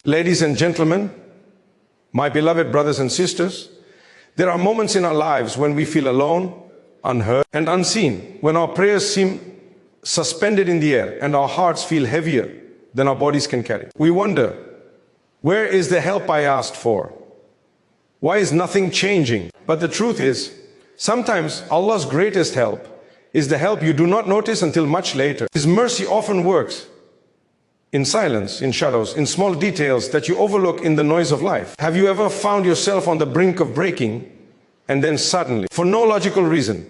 Ladies and gentlemen, my beloved brothers and sisters, there are moments in our lives when we feel alone, unheard, and unseen, when our prayers seem suspended in the air and our hearts feel heavier than our bodies can carry. We wonder, where is the help I asked for? Why is nothing changing? But the truth is, sometimes Allah's greatest help is the help you do not notice until much later. His mercy often works in silence, in shadows, in small details that you overlook in the noise of life. Have you ever found yourself on the brink of breaking, and then suddenly, for no logical reason,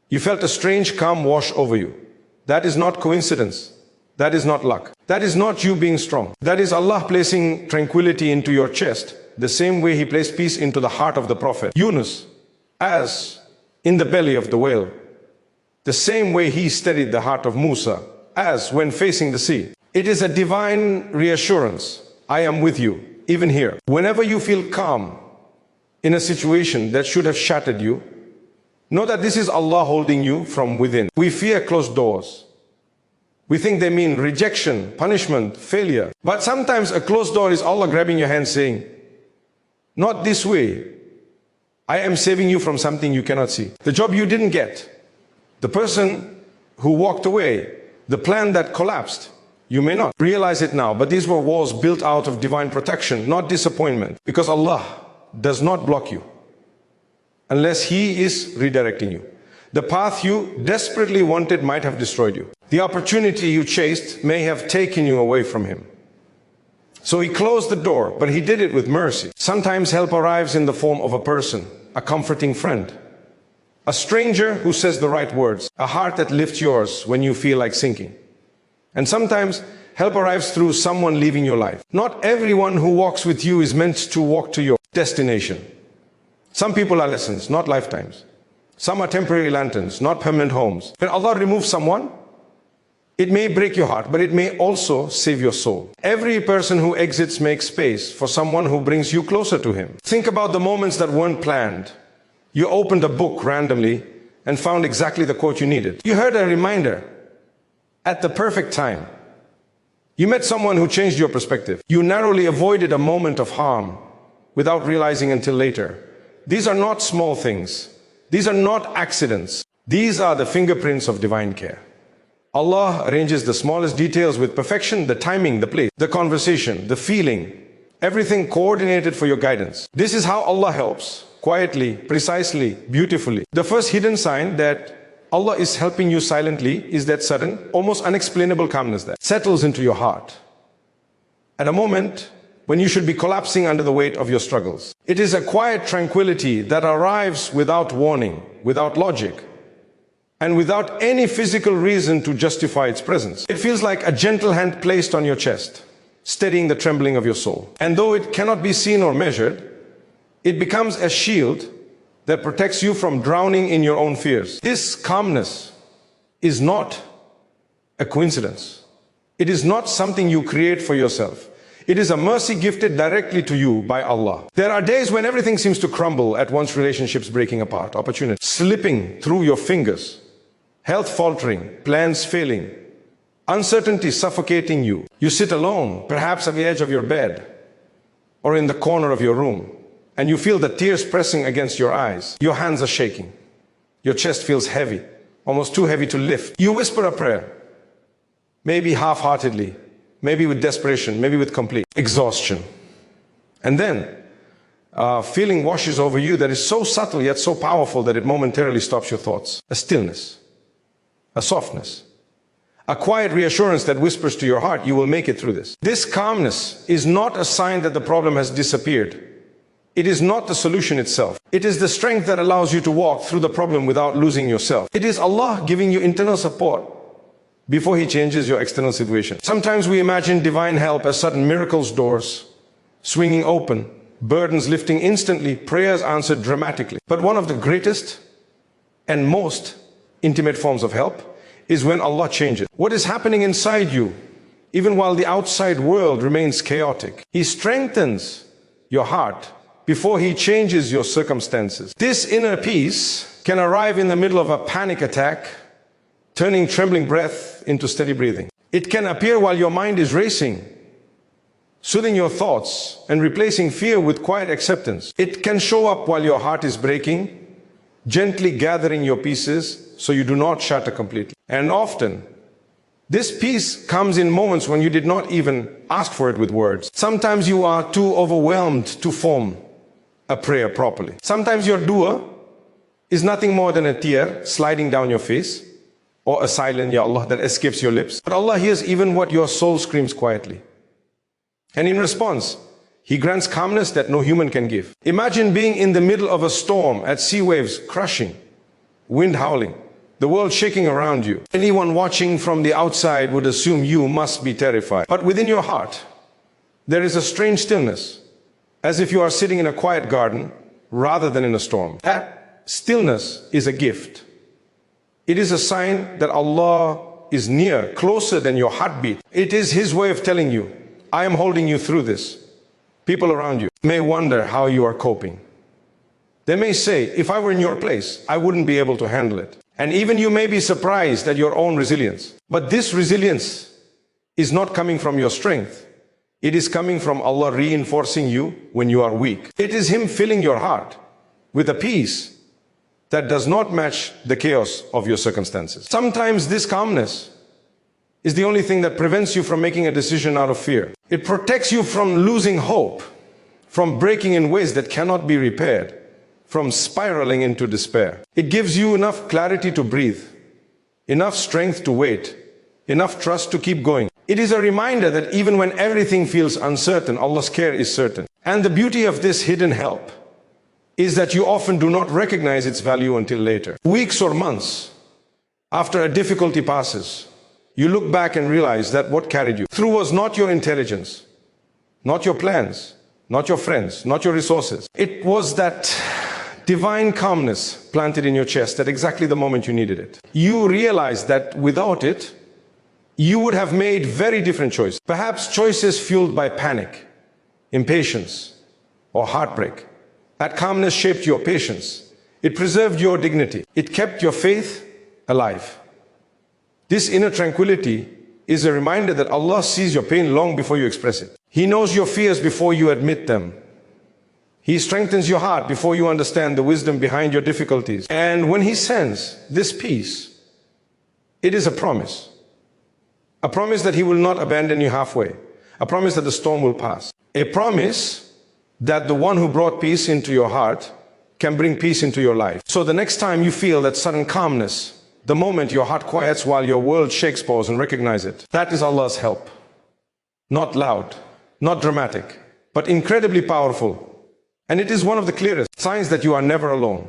you felt a strange calm wash over you? That is not coincidence. That is not luck. That is not you being strong. That is Allah placing tranquility into your chest, the same way He placed peace into the heart of the Prophet Yunus, as in the belly of the whale. The same way He steadied the heart of Musa, as when facing the sea. It is a divine reassurance. I am with you, even here. Whenever you feel calm in a situation that should have shattered you, know that this is Allah holding you from within. We fear closed doors. We think they mean rejection, punishment, failure. But sometimes a closed door is Allah grabbing your hand saying, not this way. I am saving you from something you cannot see. The job you didn't get, the person who walked away, the plan that collapsed. You may not realize it now, but these were walls built out of divine protection, not disappointment. Because Allah does not block you unless He is redirecting you. The path you desperately wanted might have destroyed you. The opportunity you chased may have taken you away from Him. So He closed the door, but He did it with mercy. Sometimes help arrives in the form of a person, a comforting friend, a stranger who says the right words, a heart that lifts yours when you feel like sinking. And sometimes help arrives through someone leaving your life. Not everyone who walks with you is meant to walk to your destination. Some people are lessons, not lifetimes. Some are temporary lanterns, not permanent homes. When Allah removes someone, it may break your heart, but it may also save your soul. Every person who exits makes space for someone who brings you closer to Him. Think about the moments that weren't planned. You opened a book randomly and found exactly the quote you needed. You heard a reminder at the perfect time. You met someone who changed your perspective. You narrowly avoided a moment of harm without realizing until later. These are not small things. These are not accidents. These are the fingerprints of divine care. Allah arranges the smallest details with perfection, the timing, the place, the conversation, the feeling, everything coordinated for your guidance. This is how Allah helps, quietly, precisely, beautifully. The first hidden sign that Allah is helping you silently is that sudden, almost unexplainable calmness that settles into your heart at a moment when you should be collapsing under the weight of your struggles. It is a quiet tranquility that arrives without warning, without logic, and without any physical reason to justify its presence. It feels like a gentle hand placed on your chest, steadying the trembling of your soul. And though it cannot be seen or measured, it becomes a shield that protects you from drowning in your own fears. This calmness is not a coincidence. It is not something you create for yourself. It is a mercy gifted directly to you by Allah. There are days when everything seems to crumble at once, relationships breaking apart, opportunities slipping through your fingers, health faltering, plans failing, uncertainty suffocating you. You sit alone, perhaps at the edge of your bed or in the corner of your room, and you feel the tears pressing against your eyes. Your hands are shaking. Your chest feels heavy, almost too heavy to lift. You whisper a prayer, maybe half-heartedly, maybe with desperation, maybe with complete exhaustion. And then a feeling washes over you that is so subtle yet so powerful that it momentarily stops your thoughts. A stillness, a softness, a quiet reassurance that whispers to your heart, you will make it through this. This calmness is not a sign that the problem has disappeared. It is not the solution itself. It is the strength that allows you to walk through the problem without losing yourself. It is Allah giving you internal support before He changes your external situation. Sometimes we imagine divine help as sudden miracles, doors swinging open, burdens lifting instantly, prayers answered dramatically. But one of the greatest and most intimate forms of help is when Allah changes what is happening inside you, even while the outside world remains chaotic. He strengthens your heart before He changes your circumstances. This inner peace can arrive in the middle of a panic attack, turning trembling breath into steady breathing. It can appear while your mind is racing, soothing your thoughts and replacing fear with quiet acceptance. It can show up while your heart is breaking, gently gathering your pieces so you do not shatter completely. And often, this peace comes in moments when you did not even ask for it with words. Sometimes you are too overwhelmed to form a prayer properly. Sometimes your dua is nothing more than a tear sliding down your face, or a silent Ya Allah that escapes your lips. But Allah hears even what your soul screams quietly. And in response, He grants calmness that no human can give. Imagine being in the middle of a storm, at sea waves crashing, wind howling, the world shaking around you. Anyone watching from the outside would assume you must be terrified. But within your heart, there is a strange stillness, as if you are sitting in a quiet garden rather than in a storm. That stillness is a gift. It is a sign that Allah is near, closer than your heartbeat. It is His way of telling you, I am holding you through this. People around you may wonder how you are coping. They may say, if I were in your place, I wouldn't be able to handle it. And even you may be surprised at your own resilience. But this resilience is not coming from your strength. It is coming from Allah reinforcing you when you are weak. It is Him filling your heart with a peace that does not match the chaos of your circumstances. Sometimes this calmness is the only thing that prevents you from making a decision out of fear. It protects you from losing hope, from breaking in ways that cannot be repaired, from spiraling into despair. It gives you enough clarity to breathe, enough strength to wait, enough trust to keep going. It is a reminder that even when everything feels uncertain, Allah's care is certain. And the beauty of this hidden help is that you often do not recognize its value until later. Weeks or months after a difficulty passes, you look back and realize that what carried you through was not your intelligence, not your plans, not your friends, not your resources. It was that divine calmness planted in your chest at exactly the moment you needed it. You realize that without it, you would have made very different choices. Perhaps choices fueled by panic, impatience, or heartbreak. That calmness shaped your patience. It preserved your dignity. It kept your faith alive. This inner tranquility is a reminder that Allah sees your pain long before you express it. He knows your fears before you admit them. He strengthens your heart before you understand the wisdom behind your difficulties. And when He sends this peace, it is a promise. A promise that He will not abandon you halfway. A promise that the storm will pass. A promise that the one who brought peace into your heart can bring peace into your life. So the next time you feel that sudden calmness, the moment your heart quiets while your world shakes, pause and recognize it. That is Allah's help. Not loud, not dramatic, but incredibly powerful. And it is one of the clearest signs that you are never alone.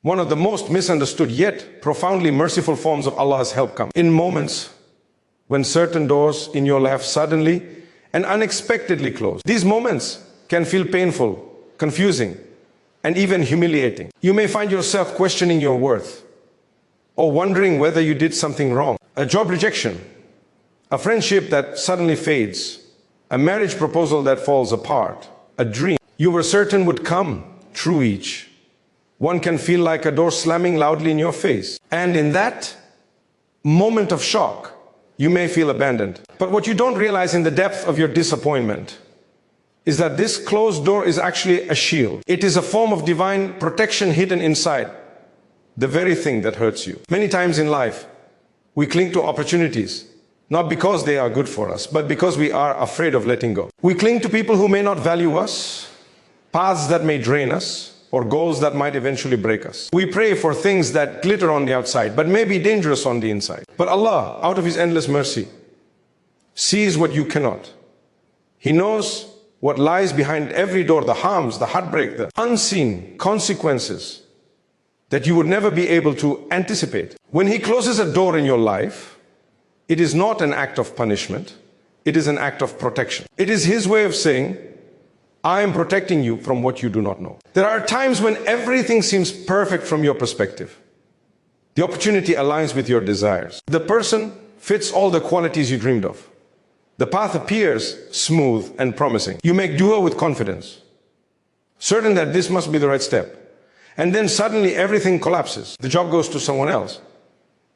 One of the most misunderstood yet profoundly merciful forms of Allah's help come in moments when certain doors in your life suddenly and unexpectedly close. These moments can feel painful, confusing, and even humiliating. You may find yourself questioning your worth, or wondering whether you did something wrong. A job rejection, a friendship that suddenly fades, a marriage proposal that falls apart, a dream you were certain would come true each. One can feel like a door slamming loudly in your face. And in that moment of shock, you may feel abandoned. But what you don't realize in the depth of your disappointment is that this closed door is actually a shield. It is a form of divine protection hidden inside the very thing that hurts you. Many times in life, we cling to opportunities, not because they are good for us, but because we are afraid of letting go. We cling to people who may not value us, paths that may drain us, or goals that might eventually break us. We pray for things that glitter on the outside, but may be dangerous on the inside. But Allah, out of His endless mercy, sees what you cannot. He knows what lies behind every door, the harms, the heartbreak, the unseen consequences that you would never be able to anticipate. When He closes a door in your life, it is not an act of punishment, it is an act of protection. It is His way of saying, I am protecting you from what you do not know. There are times when everything seems perfect from your perspective. The opportunity aligns with your desires. The person fits all the qualities you dreamed of. The path appears smooth and promising. You make dua with confidence, certain that this must be the right step. And then suddenly everything collapses. The job goes to someone else.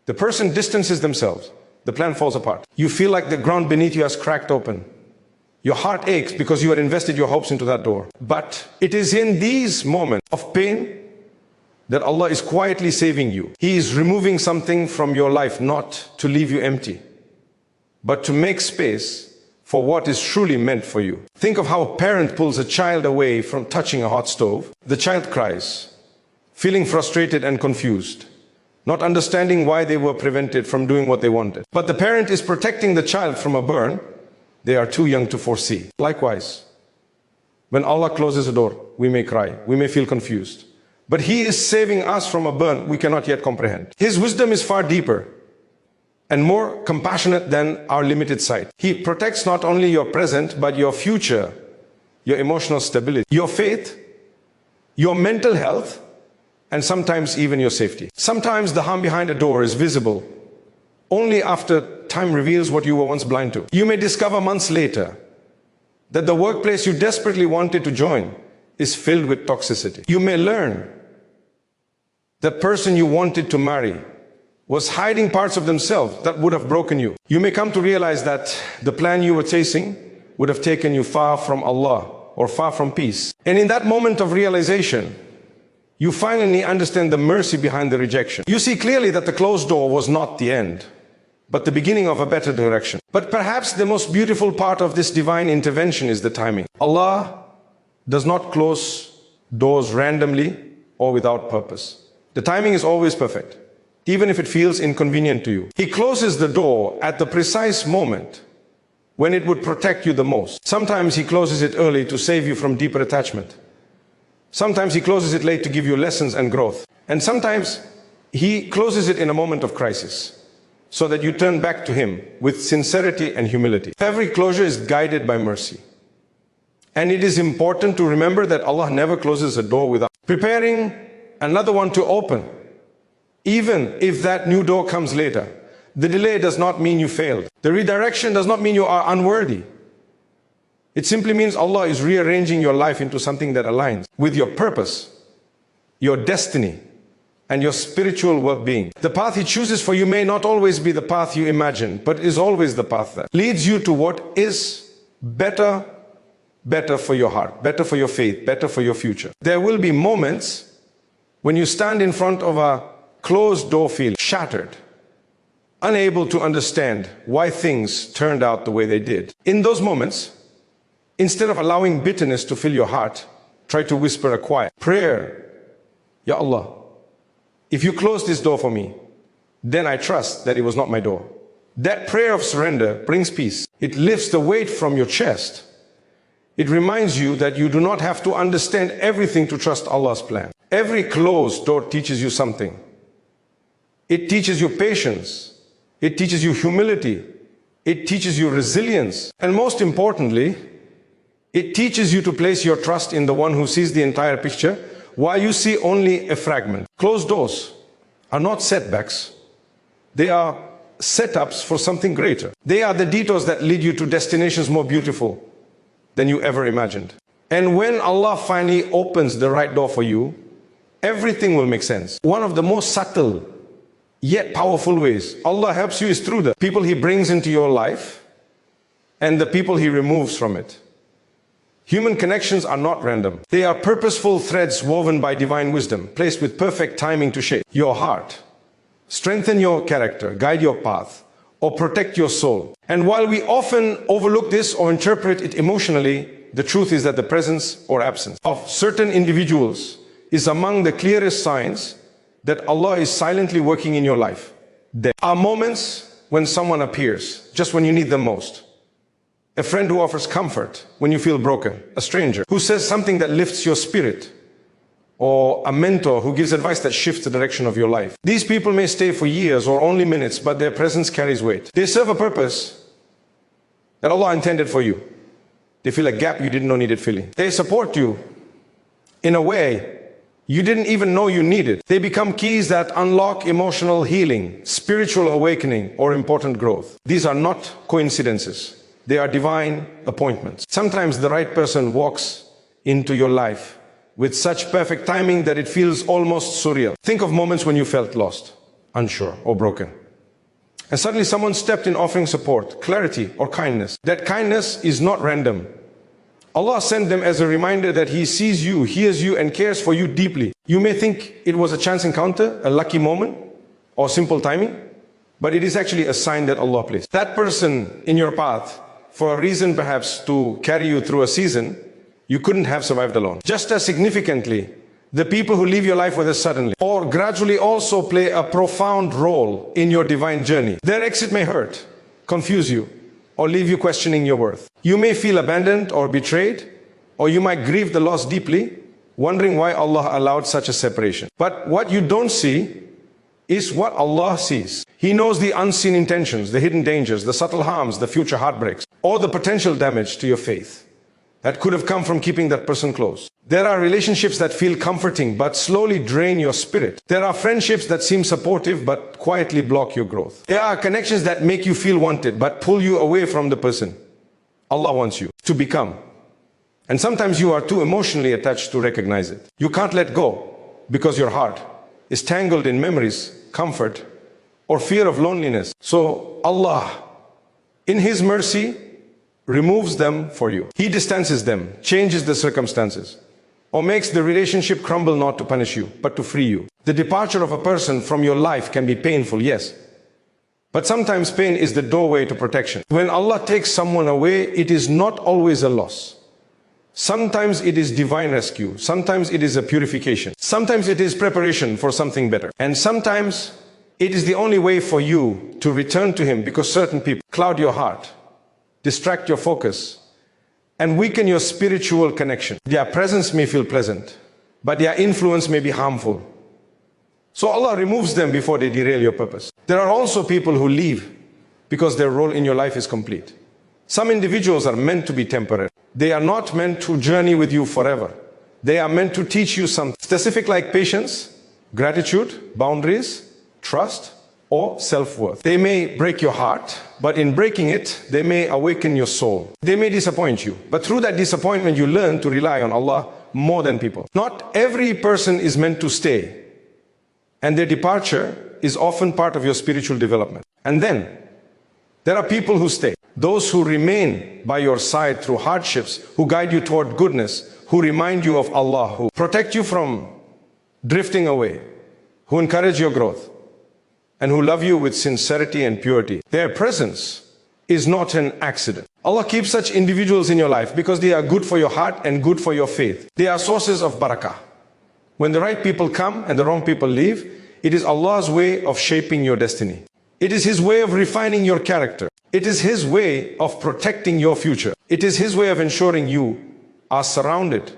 The person distances themselves. The plan falls apart. You feel like the ground beneath you has cracked open. Your heart aches because you had invested your hopes into that door. But it is in these moments of pain that Allah is quietly saving you. He is removing something from your life, not to leave you empty, but to make space for what is truly meant for you. Think of how a parent pulls a child away from touching a hot stove. The child cries, feeling frustrated and confused, not understanding why they were prevented from doing what they wanted. But the parent is protecting the child from a burn they are too young to foresee. Likewise, when Allah closes a door, we may cry, we may feel confused. But He is saving us from a burn we cannot yet comprehend. His wisdom is far deeper and more compassionate than our limited sight. He protects not only your present, but your future, your emotional stability, your faith, your mental health, and sometimes even your safety. Sometimes the harm behind a door is visible only after time reveals what you were once blind to. You may discover months later that the workplace you desperately wanted to join is filled with toxicity. You may learn the person you wanted to marry was hiding parts of themselves that would have broken you. You may come to realize that the plan you were chasing would have taken you far from Allah or far from peace. And in that moment of realization, you finally understand the mercy behind the rejection. You see clearly that the closed door was not the end, but the beginning of a better direction. But perhaps the most beautiful part of this divine intervention is the timing. Allah does not close doors randomly or without purpose. The timing is always perfect, even if it feels inconvenient to you. He closes the door at the precise moment when it would protect you the most. Sometimes He closes it early to save you from deeper attachment. Sometimes He closes it late to give you lessons and growth. And sometimes He closes it in a moment of crisis, so that you turn back to Him with sincerity and humility. Every closure is guided by mercy. And it is important to remember that Allah never closes a door without preparing another one to open. Even if that new door comes later, the delay does not mean you failed. The redirection does not mean you are unworthy. It simply means Allah is rearranging your life into something that aligns with your purpose, your destiny, and your spiritual well-being. The path He chooses for you may not always be the path you imagine, but is always the path that leads you to what is better for your heart, better for your faith, better for your future. There will be moments when you stand in front of a closed door feeling shattered, unable to understand why things turned out the way they did. In those moments, instead of allowing bitterness to fill your heart, try to whisper a quiet prayer. Ya Allah, if you close this door for me, then I trust that it was not my door. That prayer of surrender brings peace. It lifts the weight from your chest. It reminds you that you do not have to understand everything to trust Allah's plan. Every closed door teaches you something. It teaches you patience. It teaches you humility. It teaches you resilience. And most importantly, it teaches you to place your trust in the one who sees the entire picture while you see only a fragment. Closed doors are not setbacks. They are setups for something greater. They are the detours that lead you to destinations more beautiful than you ever imagined. And when Allah finally opens the right door for you, everything will make sense. One of the most subtle yet powerful ways Allah helps you is through the people He brings into your life and the people He removes from it. Human connections are not random. They are purposeful threads woven by divine wisdom, placed with perfect timing to shape your heart, strengthen your character, guide your path, or protect your soul. And while we often overlook this or interpret it emotionally, the truth is that the presence or absence of certain individuals is among the clearest signs that Allah is silently working in your life. There are moments when someone appears, just when you need them most. A friend who offers comfort when you feel broken. A stranger who says something that lifts your spirit. Or a mentor who gives advice that shifts the direction of your life. These people may stay for years or only minutes, but their presence carries weight. They serve a purpose that Allah intended for you. They fill a gap you didn't know needed filling. They support you in a way you didn't even know you needed. They become keys that unlock emotional healing, spiritual awakening, or important growth. These are not coincidences. They are divine appointments. Sometimes the right person walks into your life with such perfect timing that it feels almost surreal. Think of moments when you felt lost, unsure, or broken. And suddenly someone stepped in offering support, clarity, or kindness. That kindness is not random. Allah sent them as a reminder that He sees you, hears you, and cares for you deeply. You may think it was a chance encounter, a lucky moment, or simple timing, but it is actually a sign that Allah placed. That person in your path, for a reason perhaps to carry you through a season, you couldn't have survived alone. Just as significantly, the people who leave your life whether suddenly or gradually also play a profound role in your divine journey. Their exit may hurt, confuse you, or leave you questioning your worth. You may feel abandoned or betrayed, or you might grieve the loss deeply, wondering why Allah allowed such a separation. But what you don't see is what Allah sees. He knows the unseen intentions, the hidden dangers, the subtle harms, the future heartbreaks, or the potential damage to your faith that could have come from keeping that person close. There are relationships that feel comforting but slowly drain your spirit. There are friendships that seem supportive but quietly block your growth. There are connections that make you feel wanted but pull you away from the person Allah wants you to become. And sometimes you are too emotionally attached to recognize it. You can't let go because your heart is tangled in memories, comfort, or fear of loneliness. So Allah, in His mercy, removes them for you. He distances them, changes the circumstances, or makes the relationship crumble not to punish you, but to free you. The departure of a person from your life can be painful, yes. But sometimes pain is the doorway to protection. When Allah takes someone away, it is not always a loss. Sometimes it is divine rescue. Sometimes it is a purification. Sometimes it is preparation for something better. And sometimes it is the only way for you to return to Him, because certain people cloud your heart, distract your focus, and weaken your spiritual connection. Their presence may feel pleasant, but their influence may be harmful. So Allah removes them before they derail your purpose. There are also people who leave because their role in your life is complete. Some individuals are meant to be temporary. They are not meant to journey with you forever. They are meant to teach you something specific, like patience, gratitude, boundaries, trust, or self-worth. They may break your heart, but in breaking it, they may awaken your soul. They may disappoint you, but through that disappointment, you learn to rely on Allah more than people. Not every person is meant to stay, and their departure is often part of your spiritual development. And then, there are people who stay. Those who remain by your side through hardships, who guide you toward goodness, who remind you of Allah, who protect you from drifting away, who encourage your growth, and who love you with sincerity and purity. Their presence is not an accident. Allah keeps such individuals in your life because they are good for your heart and good for your faith. They are sources of barakah. When the right people come and the wrong people leave, it is Allah's way of shaping your destiny. It is His way of refining your character. It is His way of protecting your future. It is His way of ensuring you are surrounded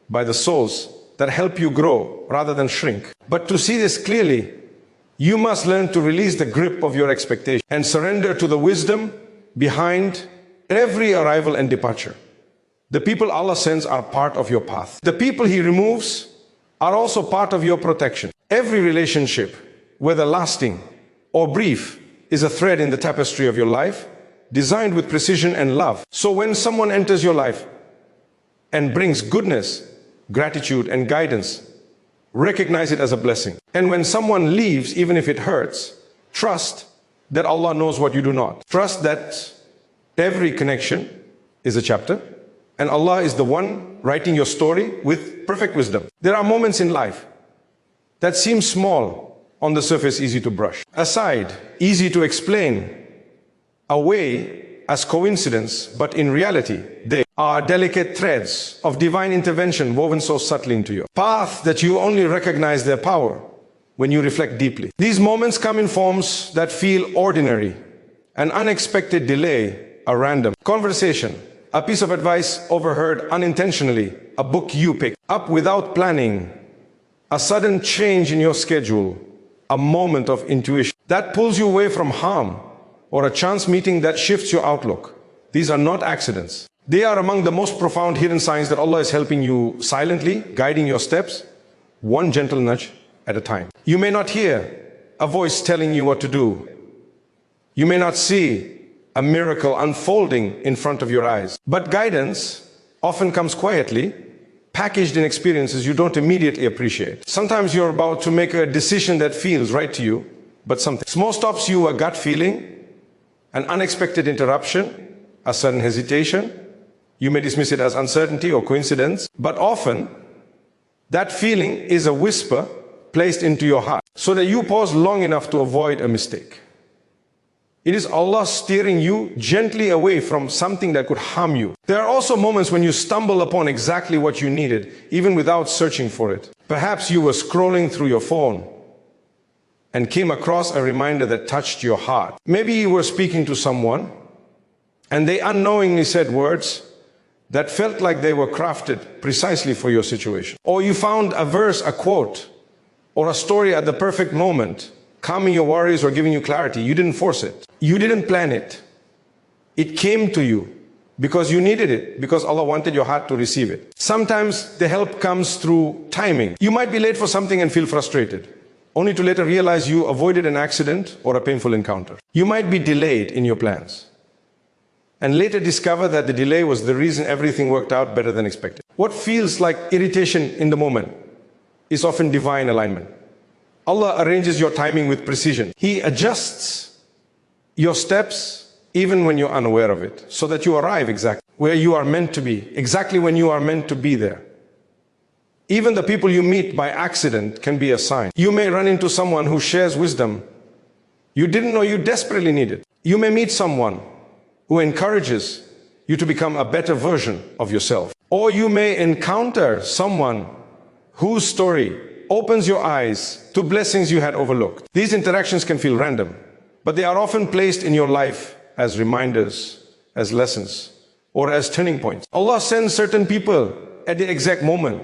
by the souls that help you grow rather than shrink. But to see this clearly, you must learn to release the grip of your expectation and surrender to the wisdom behind every arrival and departure. The people Allah sends are part of your path. The people He removes are also part of your protection. Every relationship, whether lasting or brief, is a thread in the tapestry of your life, designed with precision and love. So when someone enters your life and brings goodness, gratitude, and guidance, recognize it as a blessing. And when someone leaves, even if it hurts, trust that Allah knows what you do not. Trust that every connection is a chapter, and Allah is the one writing your story with perfect wisdom. There are moments in life that seem small, on the surface easy to brush aside, easy to explain away as coincidence, but in reality, they are delicate threads of divine intervention woven so subtly into your path that you only recognize their power when you reflect deeply. These moments come in forms that feel ordinary. An unexpected delay, a random conversation, a piece of advice overheard unintentionally, a book you picked up without planning, a sudden change in your schedule, a moment of intuition that pulls you away from harm, or a chance meeting that shifts your outlook. These are not accidents. They are among the most profound hidden signs that Allah is helping you silently, guiding your steps, one gentle nudge at a time. You may not hear a voice telling you what to do. You may not see a miracle unfolding in front of your eyes. But guidance often comes quietly, packaged in experiences you don't immediately appreciate. Sometimes you're about to make a decision that feels right to you, but something. Small stops you a gut feeling, an unexpected interruption, a sudden hesitation. You may dismiss it as uncertainty or coincidence, but often that feeling is a whisper placed into your heart so that you pause long enough to avoid a mistake. It is Allah steering you gently away from something that could harm you. There are also moments when you stumble upon exactly what you needed, even without searching for it. Perhaps you were scrolling through your phone and came across a reminder that touched your heart. Maybe you were speaking to someone and they unknowingly said words that felt like they were crafted precisely for your situation. Or you found a verse, a quote, or a story at the perfect moment, calming your worries or giving you clarity. You didn't force it. You didn't plan it. It came to you because you needed it, because Allah wanted your heart to receive it. Sometimes the help comes through timing. You might be late for something and feel frustrated, only to later realize you avoided an accident or a painful encounter. You might be delayed in your plans and later discover that the delay was the reason everything worked out better than expected. What feels like irritation in the moment is often divine alignment. Allah arranges your timing with precision. He adjusts your steps even when you're unaware of it, so that you arrive exactly where you are meant to be, exactly when you are meant to be there. Even the people you meet by accident can be a sign. You may run into someone who shares wisdom you didn't know you desperately needed. You may meet someone who encourages you to become a better version of yourself. Or you may encounter someone whose story opens your eyes to blessings you had overlooked. These interactions can feel random, but they are often placed in your life as reminders, as lessons, or as turning points. Allah sends certain people at the exact moment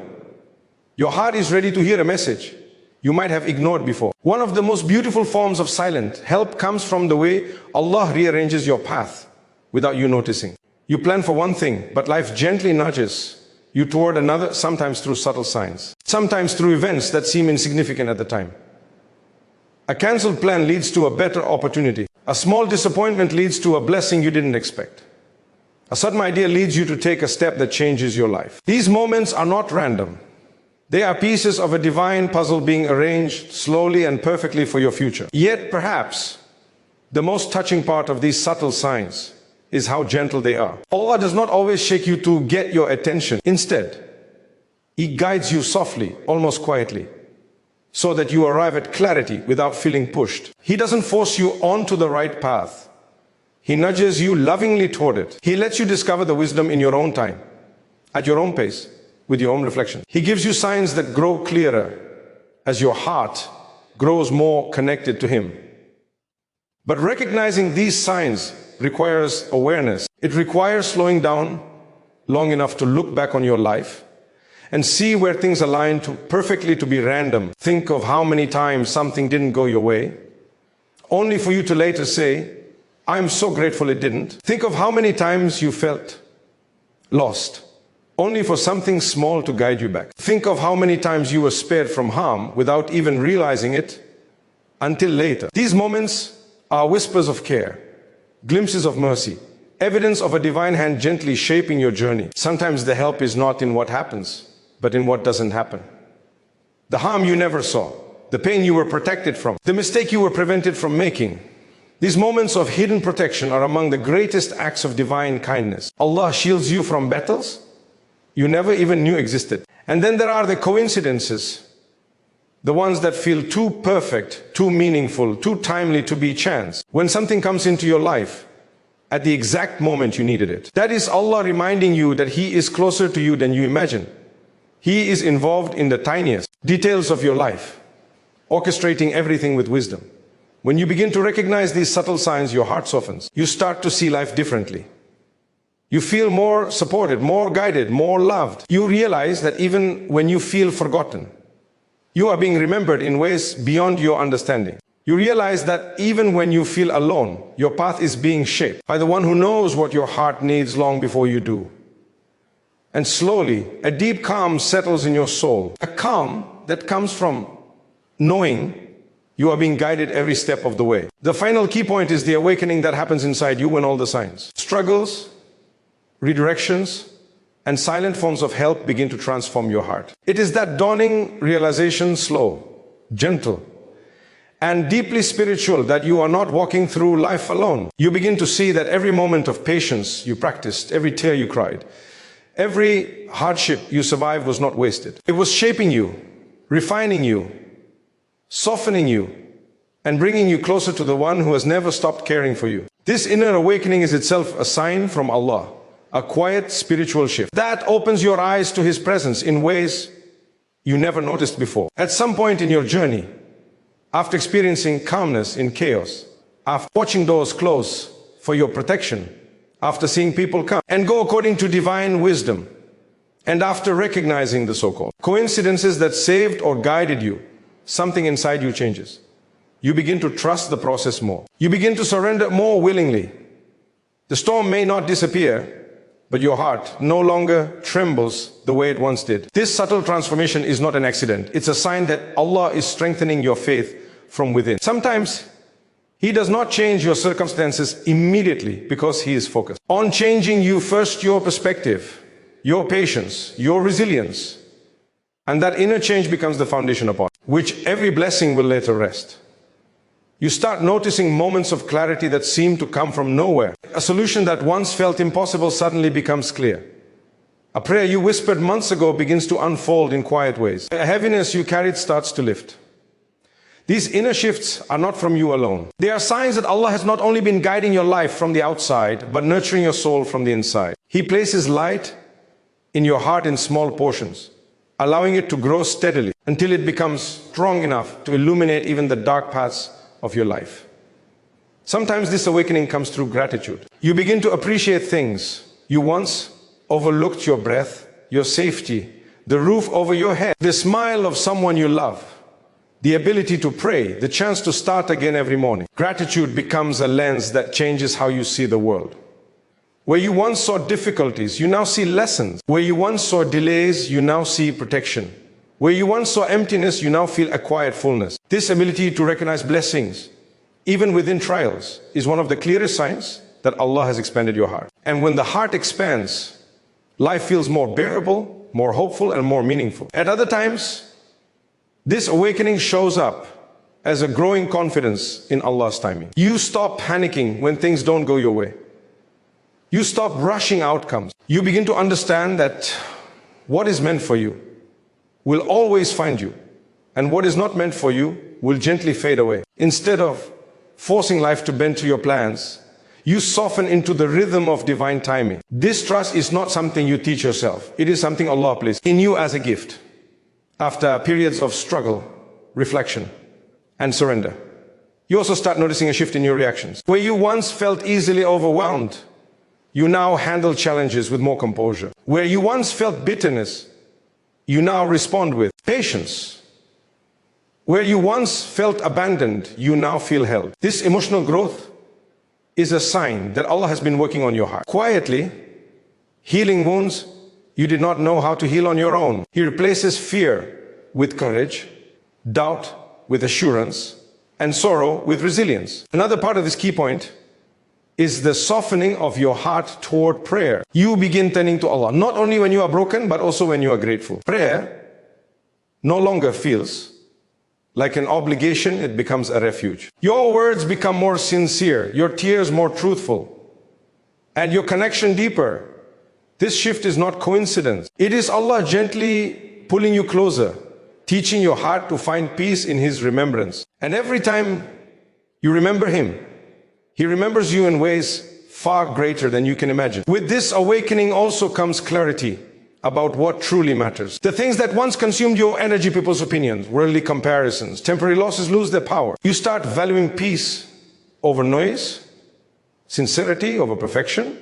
your heart is ready to hear a message you might have ignored before. One of the most beautiful forms of silent help comes from the way Allah rearranges your path without you noticing. You plan for one thing, but life gently nudges you toward another, sometimes through subtle signs, sometimes through events that seem insignificant at the time. A cancelled plan leads to a better opportunity. A small disappointment leads to a blessing you didn't expect. A sudden idea leads you to take a step that changes your life. These moments are not random. They are pieces of a divine puzzle being arranged slowly and perfectly for your future. Yet perhaps the most touching part of these subtle signs is how gentle they are. Allah does not always shake you to get your attention. Instead, He guides you softly, almost quietly, so that you arrive at clarity without feeling pushed. He doesn't force you onto the right path. He nudges you lovingly toward it. He lets you discover the wisdom in your own time, at your own pace, with your own reflection. He gives you signs that grow clearer as your heart grows more connected to Him. But recognizing these signs requires awareness. It requires slowing down long enough to look back on your life and see where things align perfectly to be random. Think of how many times something didn't go your way, only for you to later say, I'm so grateful it didn't. Think of how many times you felt lost, only for something small to guide you back. Think of how many times you were spared from harm without even realizing it until later. These moments are whispers of care, glimpses of mercy, evidence of a divine hand gently shaping your journey. Sometimes the help is not in what happens, but in what doesn't happen. The harm you never saw, the pain you were protected from, the mistake you were prevented from making. These moments of hidden protection are among the greatest acts of divine kindness. Allah shields you from battles you never even knew existed. And then there are the coincidences, the ones that feel too perfect, too meaningful, too timely to be chance. When something comes into your life at the exact moment you needed it. That is Allah reminding you that He is closer to you than you imagine. He is involved in the tiniest details of your life, orchestrating everything with wisdom. When you begin to recognize these subtle signs, your heart softens. You start to see life differently. You feel more supported, more guided, more loved. You realize that even when you feel forgotten, you are being remembered in ways beyond your understanding. You realize that even when you feel alone, your path is being shaped by the one who knows what your heart needs long before you do. And slowly, a deep calm settles in your soul. A calm that comes from knowing you are being guided every step of the way. The final key point is the awakening that happens inside you when all the signs, struggles, redirections, and silent forms of help begin to transform your heart. It is that dawning realization, slow, gentle, and deeply spiritual that you are not walking through life alone. You begin to see that every moment of patience you practiced, every tear you cried, every hardship you survived was not wasted. It was shaping you, refining you, softening you, and bringing you closer to the one who has never stopped caring for you. This inner awakening is itself a sign from Allah, a quiet spiritual shift that opens your eyes to His presence in ways you never noticed before. At some point in your journey, after experiencing calmness in chaos, after watching doors close for your protection, after seeing people come and go according to divine wisdom, and after recognizing the so-called coincidences that saved or guided you, something inside you changes. You begin to trust the process more. You begin to surrender more willingly. The storm may not disappear, but your heart no longer trembles the way it once did. This subtle transformation is not an accident. It's a sign that Allah is strengthening your faith from within. Sometimes He does not change your circumstances immediately because He is focused on changing you first, your perspective, your patience, your resilience. And that inner change becomes the foundation upon which every blessing will later rest. You start noticing moments of clarity that seem to come from nowhere. A solution that once felt impossible suddenly becomes clear. A prayer you whispered months ago begins to unfold in quiet ways. A heaviness you carried starts to lift. These inner shifts are not from you alone. They are signs that Allah has not only been guiding your life from the outside, but nurturing your soul from the inside. He places light in your heart in small portions, allowing it to grow steadily until it becomes strong enough to illuminate even the dark paths of your life. Sometimes this awakening comes through gratitude. You begin to appreciate things you once overlooked: your breath, your safety, the roof over your head, the smile of someone you love, the ability to pray, the chance to start again every morning. Gratitude becomes a lens that changes how you see the world. Where you once saw difficulties, you now see lessons. Where you once saw delays, you now see protection. Where you once saw emptiness, you now feel a quiet fullness. This ability to recognize blessings, even within trials, is one of the clearest signs that Allah has expanded your heart. And when the heart expands, life feels more bearable, more hopeful, and more meaningful. At other times, this awakening shows up as a growing confidence in Allah's timing. You stop panicking when things don't go your way. You stop rushing outcomes. You begin to understand that what is meant for you will always find you, and what is not meant for you will gently fade away. Instead of forcing life to bend to your plans, you soften into the rhythm of divine timing. This trust is not something you teach yourself. It is something Allah placed in you as a gift. After periods of struggle, reflection, and surrender, you also start noticing a shift in your reactions. Where you once felt easily overwhelmed, you now handle challenges with more composure. Where you once felt bitterness, you now respond with patience. Where you once felt abandoned, you now feel held. This emotional growth is a sign that Allah has been working on your heart, quietly healing wounds you did not know how to heal on your own. He replaces fear with courage, doubt with assurance, and sorrow with resilience. Another part of this key point is the softening of your heart toward prayer. You begin turning to Allah, not only when you are broken, but also when you are grateful. Prayer no longer feels like an obligation, it becomes a refuge. Your words become more sincere, your tears more truthful, and your connection deeper. This shift is not coincidence. It is Allah gently pulling you closer, teaching your heart to find peace in His remembrance. And every time you remember Him, He remembers you in ways far greater than you can imagine. With this awakening also comes clarity about what truly matters. The things that once consumed your energy, people's opinions, worldly comparisons, temporary losses lose their power. You start valuing peace over noise, sincerity over perfection,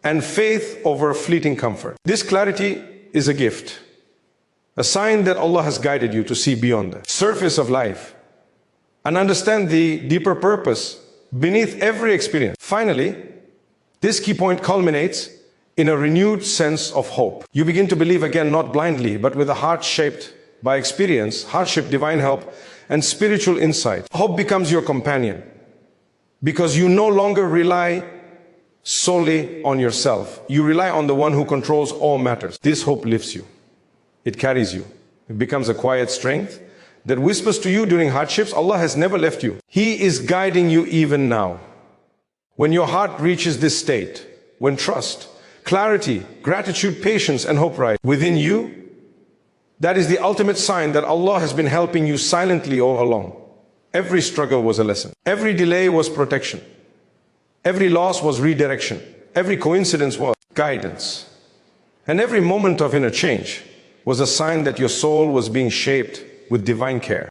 and faith over fleeting comfort. This clarity is a gift, a sign that Allah has guided you to see beyond the surface of life and understand the deeper purpose beneath every experience. Finally, this key point culminates in a renewed sense of hope. You begin to believe again, not blindly, but with a heart shaped by experience, hardship, divine help, and spiritual insight. Hope becomes your companion because you no longer rely solely on yourself. You rely on the one who controls all matters. This hope lifts you. It carries you. It becomes a quiet strength that whispers to you during hardships, Allah has never left you. He is guiding you even now. When your heart reaches this state, when trust, clarity, gratitude, patience, and hope rise within you, that is the ultimate sign that Allah has been helping you silently all along. Every struggle was a lesson. Every delay was protection. Every loss was redirection. Every coincidence was guidance. And every moment of inner change was a sign that your soul was being shaped with divine care.